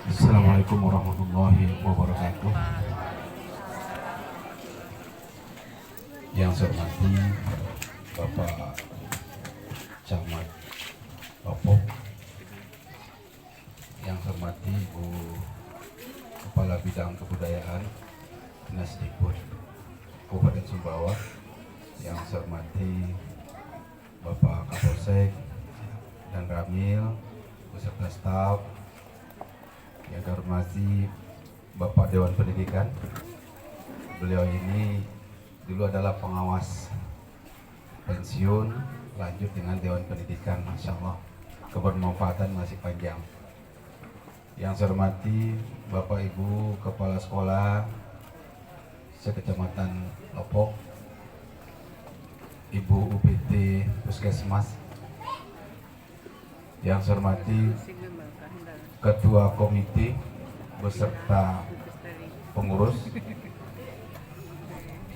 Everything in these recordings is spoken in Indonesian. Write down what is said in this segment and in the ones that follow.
Assalamualaikum warahmatullahi wabarakatuh. Yang saya hormati Bapak Camat Lombok, yang saya hormati Ibu Kepala Bidang Kebudayaan Dinas Dikbud Kabupaten Sumbawa, yang saya hormati Bapak Kapolsek dan Ramil beserta staf, yang saya hormati Bapak Dewan Pendidikan. Beliau ini dulu adalah pengawas pensiun, lanjut dengan Dewan Pendidikan. Masya Allah, kebermanfaatan masih panjang. Yang saya hormati Bapak Ibu Kepala Sekolah Sekecamatan Lombok, Ibu UPT Puskesmas. Yang saya hormati Ketua Komite beserta pengurus.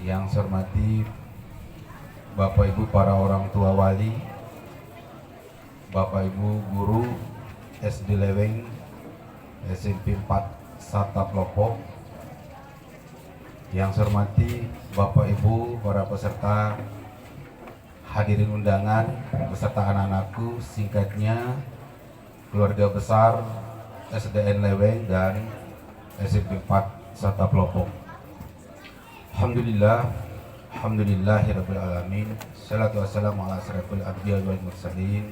Yang saya hormati Bapak Ibu para orang tua wali, Bapak Ibu guru SD Leweng, SMP 4 Satap Lombok. Yang saya hormati Bapak Ibu para peserta, hadirin undangan beserta anak-anakku, singkatnya keluarga besar SDN Leweng dan SMP 4 Satap Lombok. Alhamdulillahirabbil alamin. Shalatu wassalamu ala asyrafil anbiya'i wal mursalin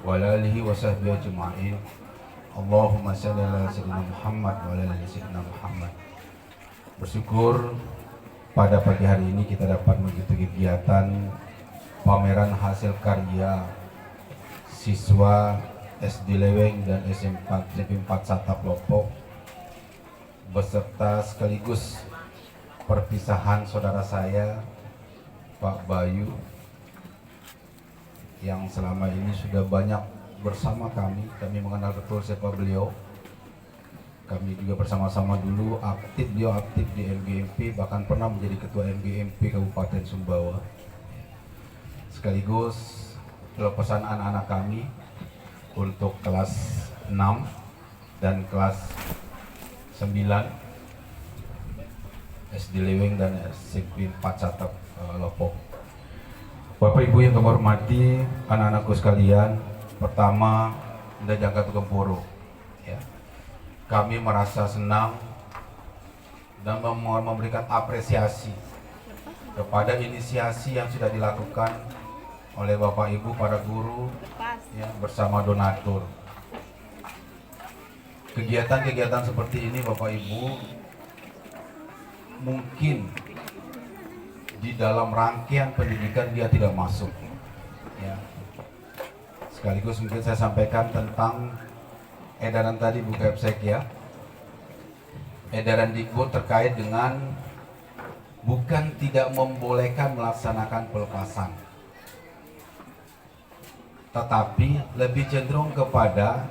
wa ala alihi wa sahbihi ajma'in. Allahumma shalli ala sayyidina Muhammad wa ala ali sayyidina Muhammad. Bersyukur pada pagi hari ini kita dapat mengikuti kegiatan pameran hasil karya siswa SD Leweng dan SMP 4 Satap Lombok beserta sekaligus perpisahan saudara saya Pak Bayu yang selama ini sudah banyak bersama kami mengenal betul siapa beliau. Kami juga bersama-sama dulu beliau aktif di MGMP, bahkan pernah menjadi ketua MGMP Kabupaten Sumbawa. Sekaligus pesan anak-anak kami untuk kelas 6 dan kelas 9 SD Leweng dan SMP 4 Satap Lombok. Bapak Ibu yang kami hormati, anak-anakku sekalian, pertama Anda Jangka Tukempuru, ya. Kami merasa senang dan memberikan apresiasi kepada inisiasi yang sudah dilakukan oleh Bapak Ibu para guru, ya, bersama donatur. Kegiatan-kegiatan seperti ini Bapak Ibu mungkin di dalam rangkaian pendidikan dia tidak masuk, ya. Sekaligus mungkin saya sampaikan tentang edaran tadi Bu Kepsek, ya, edaran Dikbud terkait dengan bukan tidak membolehkan melaksanakan pelepasan, tetapi lebih cenderung kepada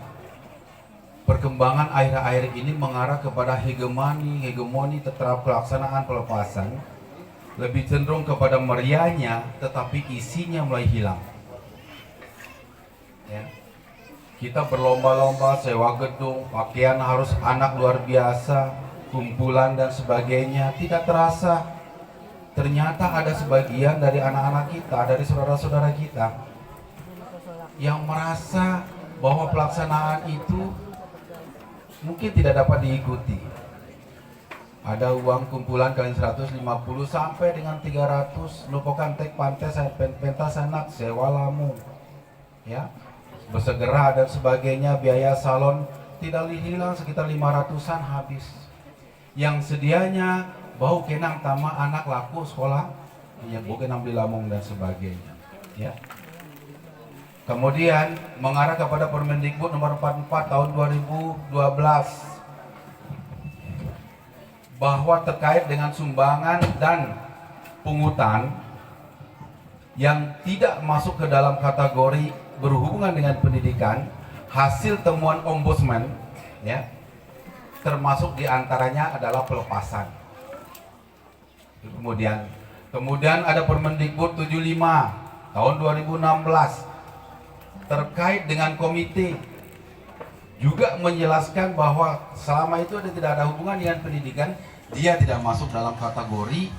perkembangan akhir-akhir ini mengarah kepada hegemoni terhadap pelaksanaan pelepasan, lebih cenderung kepada meriahnya, tetapi isinya mulai hilang. Ya. Kita berlomba-lomba sewa gedung, pakaian harus anak luar biasa, kumpulan dan sebagainya. Tidak terasa, ternyata ada sebagian dari anak-anak kita, dari saudara-saudara kita, yang merasa bahwa pelaksanaan itu mungkin tidak dapat diikuti. Ada uang kumpulan kalian 150 sampai dengan 300, lupakan tek pantai, pentas anak, sewa lamu, ya, bersegera dan sebagainya, biaya salon tidak hilang sekitar 500-an habis. Yang sedianya bau kenang tama anak laku sekolah, ya, bukan ambil lamung dan sebagainya, ya. Kemudian mengarah kepada Permendikbud nomor 44 tahun 2012 bahwa terkait dengan sumbangan dan pungutan yang tidak masuk ke dalam kategori berhubungan dengan pendidikan, hasil temuan ombudsman, ya, termasuk diantaranya adalah pelepasan. Kemudian ada Permendikbud 75 tahun 2016 terkait dengan komite juga menjelaskan bahwa selama itu tidak ada hubungan dengan pendidikan, dia tidak masuk dalam kategori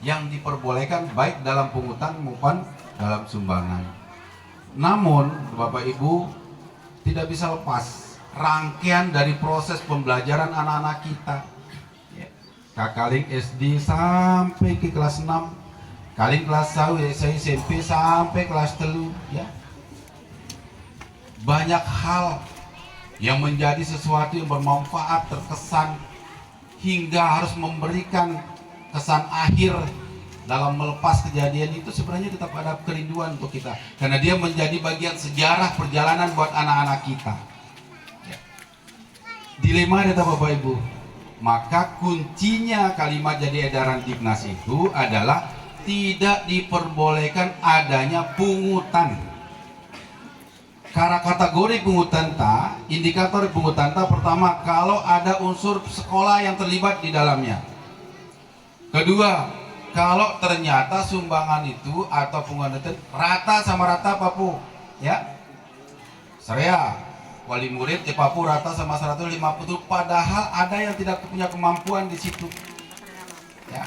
yang diperbolehkan baik dalam pungutan maupun dalam sumbangan. Namun Bapak Ibu tidak bisa lepas rangkaian dari proses pembelajaran anak-anak kita. Kakaling SD sampai ke kelas 6, kaling kelas 1 SMP sampai kelas 3 ya. Banyak hal yang menjadi sesuatu yang bermanfaat, terkesan hingga harus memberikan kesan akhir dalam melepas kejadian itu, sebenarnya tetap ada kerinduan untuk kita karena dia menjadi bagian sejarah perjalanan buat anak-anak kita. Dilema ada Bapak Ibu. Maka kuncinya kalimat jadi edaran Diknas itu adalah tidak diperbolehkan adanya pungutan. Karena kategori pungutan indikator pungutan pertama, kalau ada unsur sekolah yang terlibat di dalamnya. Kedua, kalau ternyata sumbangan itu atau pungutan itu rata sama rata Papu, ya. Saya wali murid di Papua rata sama 150, padahal ada yang tidak punya kemampuan di situ. Ya.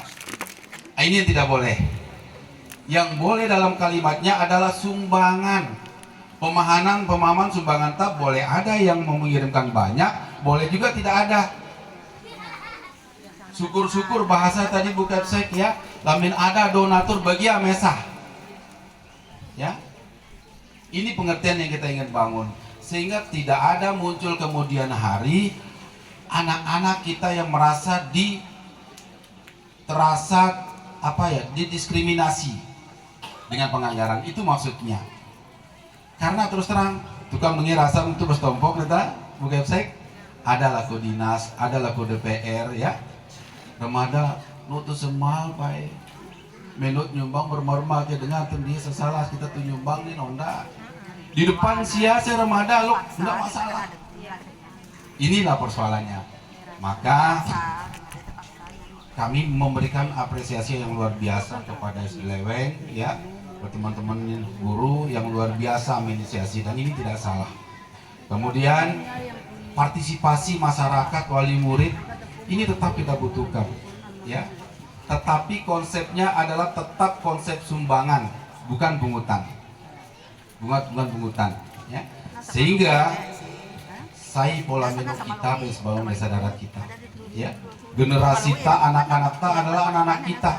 Ini yang tidak boleh. Yang boleh dalam kalimatnya adalah sumbangan. Pemahaman sumbangan boleh ada yang mengirimkan banyak, boleh juga tidak ada. Syukur-syukur bahasa tadi Bu Kapsek ya, lamin ada donatur bagi amesah. Ya. Ini pengertian yang kita ingin bangun. Sehingga tidak ada muncul kemudian hari anak-anak kita yang merasa didiskriminasi dengan penganggaran. Itu maksudnya. Karena terus terang tukang mengira rasa untuk berstompok kita bukan sek, ada laku dinas, ada laku DPR ya. Remada nutu semal baik. Menut nyumbang bermorma ke dengan tendi sesalah kita tuh nyumbang nih nonda. Di depan saya remada lo enggak masalah. Inilah persoalannya. Maka kami memberikan apresiasi yang luar biasa kepada Sileweng ya, teman-teman guru yang luar biasa menginisiasi, dan ini tidak salah. Kemudian partisipasi masyarakat wali murid ini tetap kita butuhkan ya. Tetapi konsepnya adalah tetap konsep sumbangan, bukan pungutan. Bukan pungutan ya. Sehingga saya pola menu kita sebagai desa darat kita ya. Generasi anak-anak adalah anak-anak kita.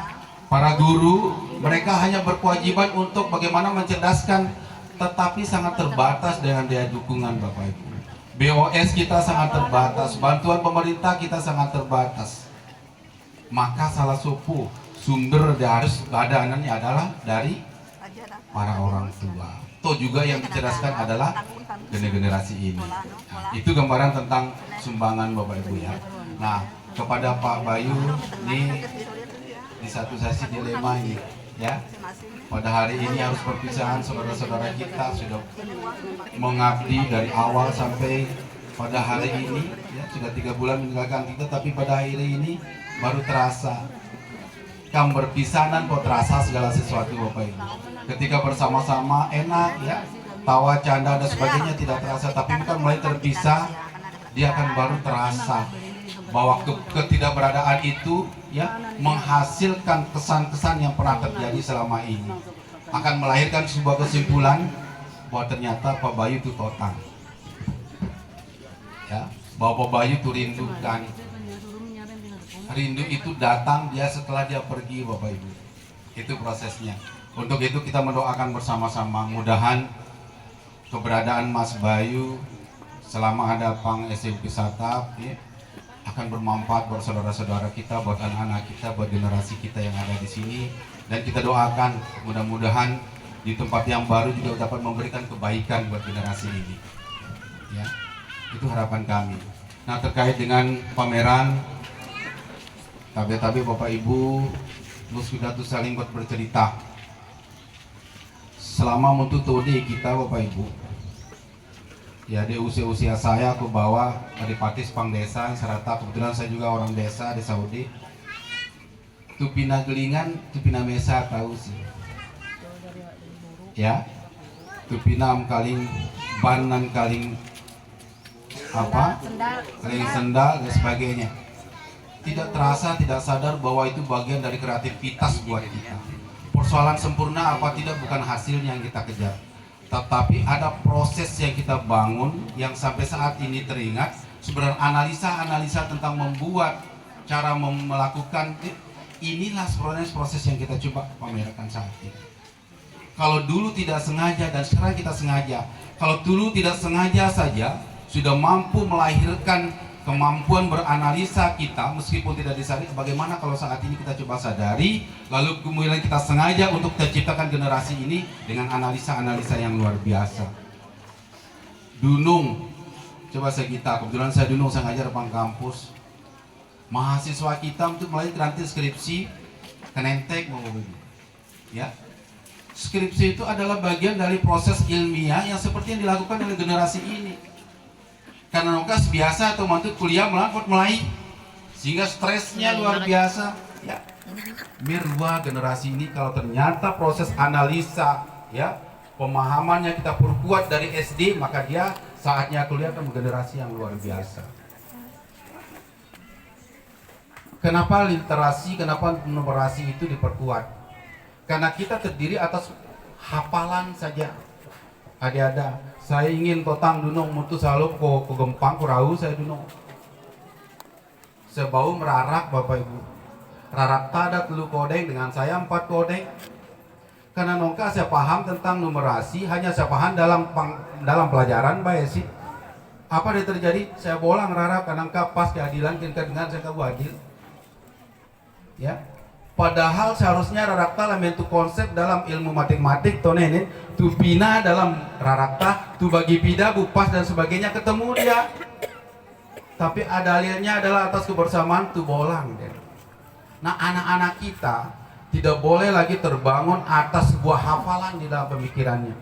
Para guru mereka hanya berkewajiban untuk bagaimana mencerdaskan, tetapi sangat terbatas dengan daya dukungan Bapak Ibu. BOS kita sangat terbatas, bantuan pemerintah kita sangat terbatas. Maka salah satu sumber harus keadaannya adalah dari para orang tua. Toh juga yang dicerdaskan adalah generasi ini. Nah, itu gambaran tentang sumbangan Bapak Ibu ya. Nah, kepada Pak Bayu ini di satu sesi dilema ini ya. Pada hari ini harus perpisahan, saudara-saudara kita sudah mengabdi dari awal sampai pada hari ini ya, sudah 3 bulan meninggalkan kita, tapi pada hari ini baru terasa. Kam berpisahan kok terasa segala sesuatu Bapak Ibu. Ketika bersama-sama enak ya, tawa, canda dan sebagainya tidak terasa, tapi bukan mulai terpisah dia akan baru terasa bahwa ketidakberadaan itu ya menghasilkan kesan-kesan yang pernah terjadi selama ini, akan melahirkan sebuah kesimpulan bahwa ternyata Pak Bayu itu total ya, bahwa Pak Bayu itu rindukan. Rindu itu datang dia setelah dia pergi Bapak Ibu. Itu prosesnya. Untuk itu kita mendoakan bersama-sama, mudahan keberadaan Mas Bayu selama ada Pang SMP Satap ya, akan bermanfaat buat saudara-saudara kita, buat anak-anak kita, buat generasi kita yang ada di sini. Dan kita doakan mudah-mudahan di tempat yang baru juga dapat memberikan kebaikan buat generasi ini. Ya, itu harapan kami. Nah, terkait dengan pameran, tapi Bapak Ibu, lu sudah tuh saling buat bercerita. Selama metode kita Bapak Ibu, ya di usia saya aku bawa dari Patis Pang Desa, serta kebetulan saya juga orang desa di Saudi. Tupina Gelingan, Tupina Mesa tahu sih. Ya, Tupina kaling banan kaling apa pakai sendal dan sebagainya. Tidak terasa, tidak sadar bahwa itu bagian dari kreativitas buat kita. Persoalan sempurna apa tidak bukan hasilnya yang kita kejar, tetapi ada proses yang kita bangun yang sampai saat ini teringat. Sebenarnya analisa tentang membuat, cara melakukan, inilah sebenarnya proses yang kita coba pamerkan saat ini. Kalau dulu tidak sengaja dan sekarang kita sengaja. Kalau dulu tidak sengaja saja sudah mampu melahirkan kemampuan beranalisa kita meskipun tidak disadari. Bagaimana kalau saat ini kita coba sadari, lalu kemudian kita sengaja untuk menciptakan generasi ini dengan analisa-analisa yang luar biasa. Dunung, coba kita, kebetulan saya Dunung, saya ngajar depan kampus. Mahasiswa kita untuk melalui nanti skripsi kenentek mau begitu, ya. Skripsi itu adalah bagian dari proses ilmiah yang seperti yang dilakukan oleh generasi ini. Karena nokas biasa atau mantu kuliah melangkut mulai, sehingga stresnya luar biasa. Ya, mirwa generasi ini kalau ternyata proses analisa, ya, pemahamannya kita perkuat dari SD, maka dia saatnya kuliah akan generasi yang luar biasa. Kenapa literasi, kenapa numerasi itu diperkuat? Karena kita terdiri atas hafalan saja. Ada. Saya ingin totang dunung mutu selalu ko gempang ko rau saya dunung. Sebau merarak Bapak Ibu. Rarak tada telu kodeng dengan saya 4 kodeng. Karena nongka saya paham tentang numerasi, hanya saya paham dalam pelajaran Mbak Esi. Apa yang terjadi? Saya bolang rarak karena pas keadilan dengan saya kabu adil. Ya. Padahal seharusnya rarakta elementu konsep dalam ilmu matematik tonenin tu pina dalam rarakta tu bagi pida bupas dan sebagainya ketemu dia. Tapi dalilnya adalah atas kebersamaan tu bolang. Nah, anak-anak kita tidak boleh lagi terbangun atas sebuah hafalan di dalam pemikirannya.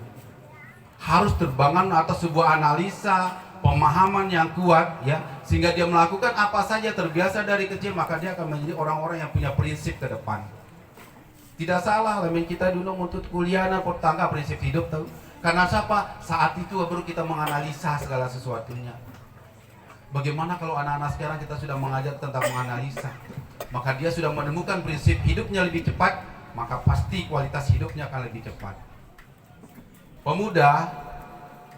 Harus terbangun atas sebuah analisa, pemahaman yang kuat, ya, sehingga dia melakukan apa saja terbiasa dari kecil, maka dia akan menjadi orang-orang yang punya prinsip ke depan. Tidak salah elemen kita dulu untuk kuliah dan pertangga prinsip hidup tahu. Karena siapa? Saat itu baru kita menganalisa segala sesuatunya. Bagaimana kalau anak-anak sekarang kita sudah mengajar tentang menganalisa, maka dia sudah menemukan prinsip hidupnya lebih cepat, maka pasti kualitas hidupnya akan lebih cepat. Pemuda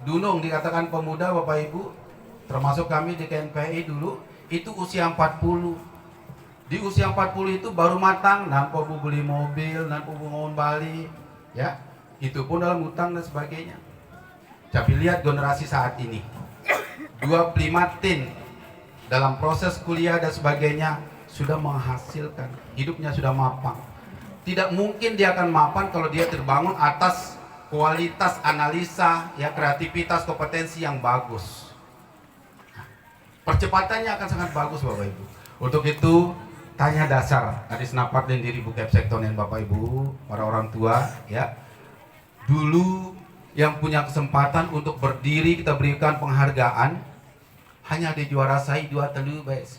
Dunung dikatakan pemuda Bapak Ibu, termasuk kami di KNPI dulu, itu usia 40. Di usia 40 itu baru matang, nampo beli mobil, nampo ngon Bali, ya. Itu pun dalam hutang dan sebagainya. Tapi lihat generasi saat ini. 25 tin dalam proses kuliah dan sebagainya sudah menghasilkan, hidupnya sudah mapan. Tidak mungkin dia akan mapan kalau dia terbangun atas kualitas analisa, ya, kreativitas, kompetensi yang bagus. Percepatannya akan sangat bagus Bapak Ibu. Untuk itu tanya dasar tadi senapak dan diri bukep sektonen Bapak Ibu, para orang tua, ya. Dulu yang punya kesempatan untuk berdiri kita berikan penghargaan hanya di juara sai 2 telu guys.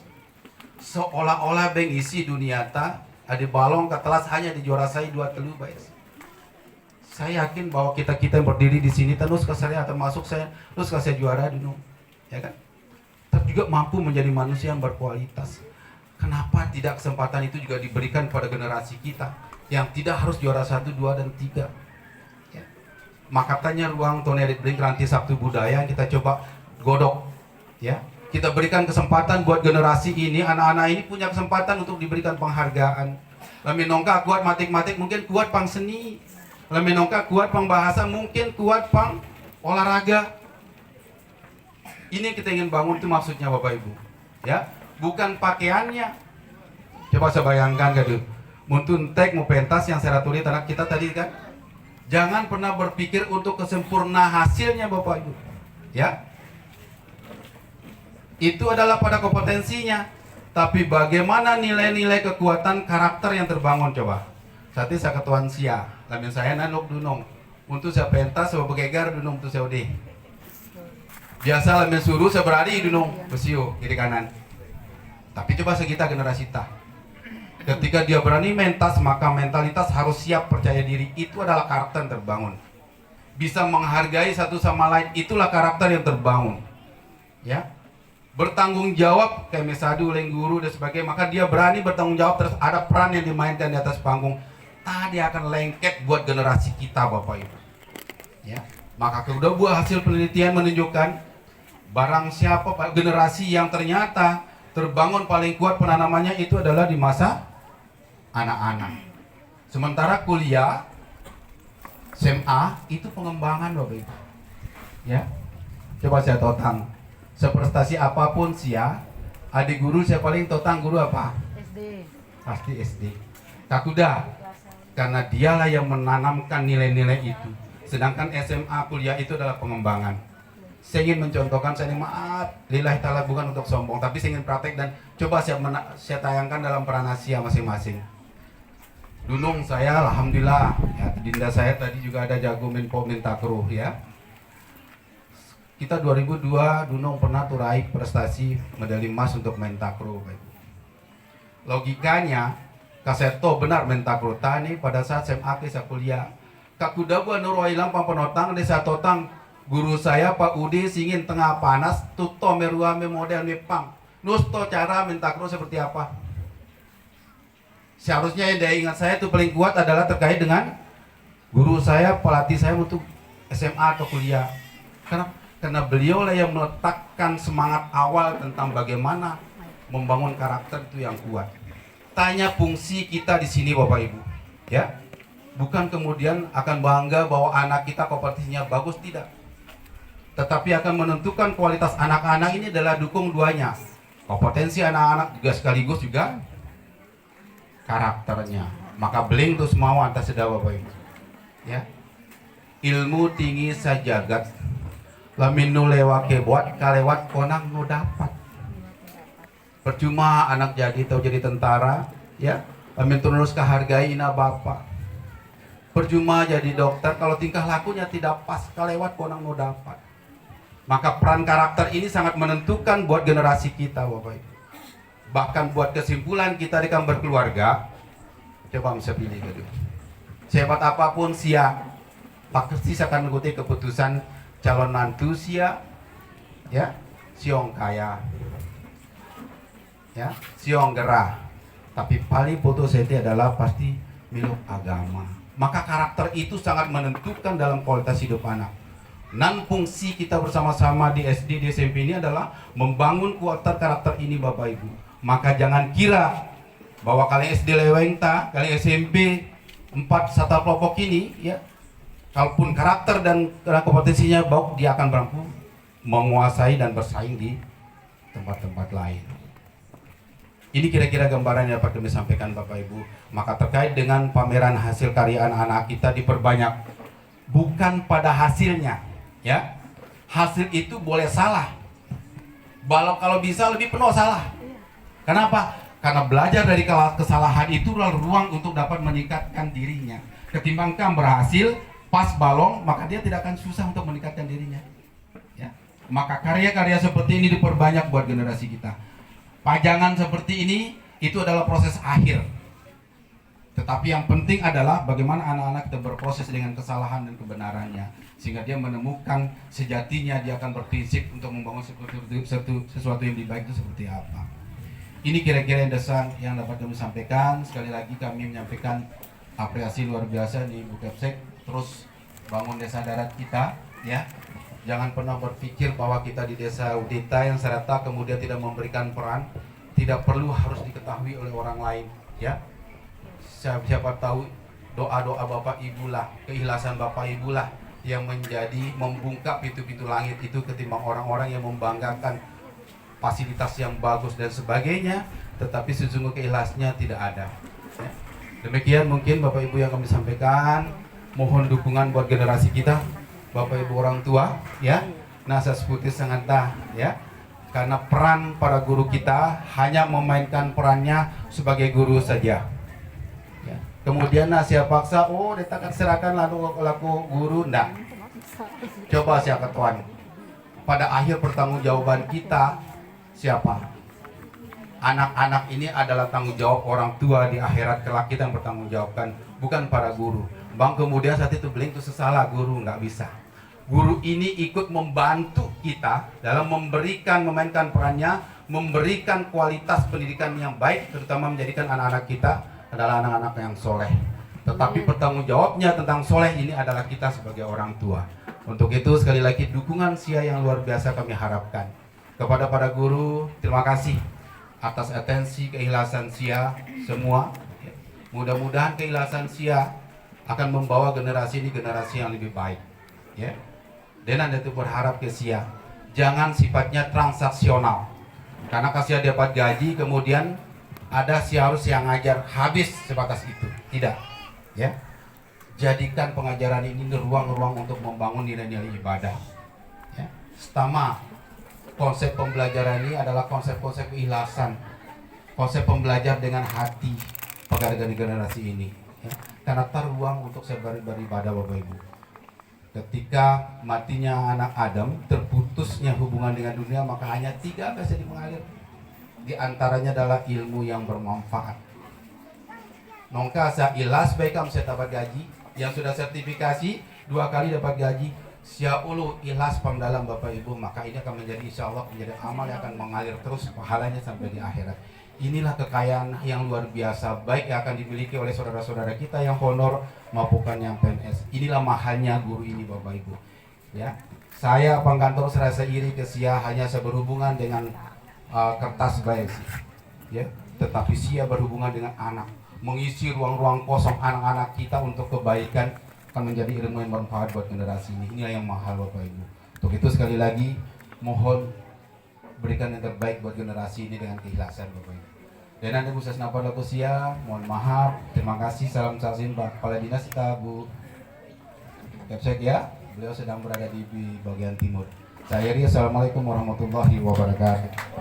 Seolah-olah beng isi dunia ta ada balong ke telas hanya di juara sai 2 telu guys. Saya yakin bahwa kita yang berdiri di sini terus ke saya termasuk saya terus ke saya juara dulu, ya kan? Tapi juga mampu menjadi manusia yang berkualitas. Kenapa tidak kesempatan itu juga diberikan pada generasi kita yang tidak harus juara 1, 2, dan 3? Ya. Makanya ruang Tonerit Blink Ranti Sabtu Budaya kita coba godok, ya. Kita berikan kesempatan buat generasi ini, anak-anak ini punya kesempatan untuk diberikan penghargaan. Lamin nongka kuat matik-matik, mungkin kuat pang seni. Lamin nongka kuat pang bahasa, mungkin kuat pang olahraga. Ini yang kita ingin bangun itu maksudnya Bapak Ibu, ya. Bukan pakaiannya. Coba saya bayangkan gitu. Muntun tek mau pentas yang saya tulis anak kita tadi kan. Jangan pernah berpikir untuk kesempurnaan hasilnya Bapak Ibu, ya. Itu adalah pada kompetensinya. Tapi bagaimana nilai-nilai kekuatan karakter yang terbangun coba. Saat ini saya ketuan sia, lamin saya nanok dunong. Untuk saya pentas, saya begegar dunong untuk saya udah. Biasa lamin suruh saya berani dunong, besio kiri kanan. Tapi coba sekitar generasi ta. Ketika dia berani mentas, maka mentalitas harus siap percaya diri. Itu adalah karakter yang terbangun. Bisa menghargai satu sama lain, itulah karakter yang terbangun. Ya. bertanggung jawab kayak mesadu oleh guru dan sebagainya, maka dia berani bertanggung jawab, terus ada peran yang dimainkan di atas panggung. Tadi akan lengket buat generasi kita Bapak Ibu. Ya, maka kedua buah hasil penelitian menunjukkan barang siapa generasi yang ternyata terbangun paling kuat penanamannya itu adalah di masa anak-anak. Sementara kuliah SMA itu pengembangan Bapak Ibu. Ya. Coba saya totang. Seprestasi apapun sia, adik guru saya paling totang guru apa? SD. Pasti SD. Kakuda. Karena dialah yang menanamkan nilai-nilai itu. Sedangkan SMA kuliah itu adalah pengembangan. Saya ingin mencontohkan, saya ini maaf, lillahi ta'ala bukan untuk sombong, tapi saya ingin praktek dan coba saya tayangkan dalam peran Asia masing-masing. Dunung saya, alhamdulillah, ya, dinda saya tadi juga ada jago Menpo Mentakruh ya. Kita 2002 Dunung pernah raih prestasi medali emas untuk Mentakruh. Logikanya, kaseto benar Mentakruh tani pada saat SMA saya kuliah. Kakuda gua nuroilang pampenotang desa totang guru saya Pak Udi singin tengah panas tuto meruame model mepang. Nusto cara Mentakruh seperti apa? Seharusnya yang dia ingat saya itu paling kuat adalah terkait dengan guru saya, pelatih saya untuk SMA atau kuliah. Karena beliau lah yang meletakkan semangat awal tentang bagaimana membangun karakter itu yang kuat. Tanya fungsi kita di sini Bapak Ibu, ya. Bukan kemudian akan bangga bahwa anak kita kompetisinya bagus, tidak. Tetapi akan menentukan kualitas anak-anak ini adalah dukung duanya. Kompetensi anak-anak juga sekaligus juga karakternya. Maka beling tuh semua atas seda Bapak Ibu. Ya. Ilmu tinggi sajagat. Lamin nu lewat kebot kalewat konang nu dapat. Percuma anak jadi atau jadi tentara, ya. Lamin terus kehargai ina bapak. Percuma jadi dokter kalau tingkah lakunya tidak pas kalewat konang nu dapat. Maka peran karakter ini sangat menentukan buat generasi kita Bapak Ibu. Bahkan buat kesimpulan kita di kamar keluarga, coba bisa pilih gitu. Sehebat apapun sia, pasti akan mengikuti keputusan calon nantu sia, ya, siong kaya, ya, siong gerah. Tapi paling putus itu adalah pasti milik agama. Maka karakter itu sangat menentukan dalam kualitas hidup anak. Dan fungsi kita bersama-sama di SD, di SMP ini adalah membangun karakter ini Bapak Ibu. Maka jangan kira bahwa kalian SD Lewengta, kalian SMP 4 satu kelompok ini, ya, kalaupun karakter dan kompetensinya baik, dia akan mampu menguasai dan bersaing di tempat-tempat lain. Ini kira-kira gambaran yang dapat kami sampaikan Bapak Ibu. Maka terkait dengan pameran hasil karya anak-anak kita diperbanyak, bukan pada hasilnya, ya. Hasil itu boleh salah. Kalau bisa lebih penuh salah. Kenapa? Karena belajar dari kesalahan itu adalah ruang untuk dapat meningkatkan dirinya. Ketimbang berhasil pas balong, maka dia tidak akan susah untuk meningkatkan dirinya. Ya. Maka karya-karya seperti ini diperbanyak buat generasi kita. Pajangan seperti ini itu adalah proses akhir. Tetapi yang penting adalah bagaimana anak-anak kita berproses dengan kesalahan dan kebenarannya, sehingga dia menemukan sejatinya, dia akan berprinsip untuk membangun sesuatu yang lebih baik itu seperti apa. Ini kira-kira yang dasar yang dapat kami sampaikan. Sekali lagi kami menyampaikan apresiasi luar biasa di Bu Kepsek, terus bangun desa darat kita, ya. Jangan pernah berpikir bahwa kita di desa Udita yang serata kemudian tidak memberikan peran, tidak perlu harus diketahui oleh orang lain, ya. Siapa tahu doa-doa Bapak Ibu lah, keikhlasan Bapak Ibu lah yang menjadi membungkak pintu-pintu langit itu ketimbang orang-orang yang membanggakan fasilitas yang bagus dan sebagainya, tetapi sesungguhnya keikhlasnya tidak ada. Ya. Demikian mungkin Bapak Ibu yang kami sampaikan. Mohon dukungan buat generasi kita, Bapak Ibu orang tua, ya. Nasa seputi sangat ya. Karena peran para guru kita hanya memainkan perannya sebagai guru saja. Ya. Kemudian saya paksa, ditakan serahkan laku guru, enggak. Coba saya ketuan. Pada akhir pertanggungjawaban kita siapa? Anak-anak ini adalah tanggung jawab orang tua di akhirat kelak, kita yang bertanggung jawabkan, bukan para guru. Bang kemudian saat itu beling itu sesalah guru, nggak bisa. Guru ini ikut membantu kita dalam memainkan perannya, memberikan kualitas pendidikan yang baik, terutama menjadikan anak-anak kita adalah anak-anak yang soleh. Tetapi bertanggung jawabnya tentang soleh ini adalah kita sebagai orang tua. Untuk itu sekali lagi dukungan SIA yang luar biasa kami harapkan. Kepada para guru, terima kasih atas atensi keikhlasan SIA semua. Mudah-mudahan keikhlasan SIA akan membawa generasi ini generasi yang lebih baik. Ya. Dan Anda itu berharap ke SIA, jangan sifatnya transaksional. Karena SIA dapat gaji, kemudian ada SIA harus yang ngajar habis sebatas itu. Tidak, ya. Jadikan pengajaran ini ruang-ruang untuk membangun nilai-nilai ibadah. Ya. Pertama, konsep pembelajaran ini adalah konsep-konsep keikhlasan, konsep pembelajar dengan hati pada generasi ini. Ya. Karena ruang untuk beribadah, Bapak Ibu. Ketika matinya anak Adam, terputusnya hubungan dengan dunia, maka hanya 3 bisa mengalir. Di antaranya adalah ilmu yang bermanfaat. Nongka sa ilas baikam saya dapat gaji, yang sudah sertifikasi 2 kali dapat gaji, sia ulu ilas pemdalam Bapak Ibu, maka ini akan menjadi insya Allah menjadi amal yang akan mengalir terus pahalanya sampai di akhirat. Inilah kekayaan yang luar biasa, baik yang akan dimiliki oleh saudara-saudara kita yang honor maupun yang PNS. Inilah mahalnya guru ini, Bapak Ibu. Ya, saya pengkantor serasa iri ke SIA hanya berhubungan dengan kertas baik sih. Ya, tetapi SIA berhubungan dengan anak, mengisi ruang-ruang kosong anak-anak kita untuk kebaikan akan menjadi ilmu yang bermanfaat buat generasi ini. Inilah yang mahal, Bapak Ibu. Untuk itu sekali lagi mohon berikan yang terbaik buat generasi ini dengan keikhlasan, Bapak Ibu. Dan Anda khusus napa laku SIA, mohon maaf, terima kasih, salam sasim Pak Kepala Dinas kita Bu Kepsek ya, beliau sedang berada di bagian timur. Saya Ria, assalamualaikum warahmatullahi wabarakatuh.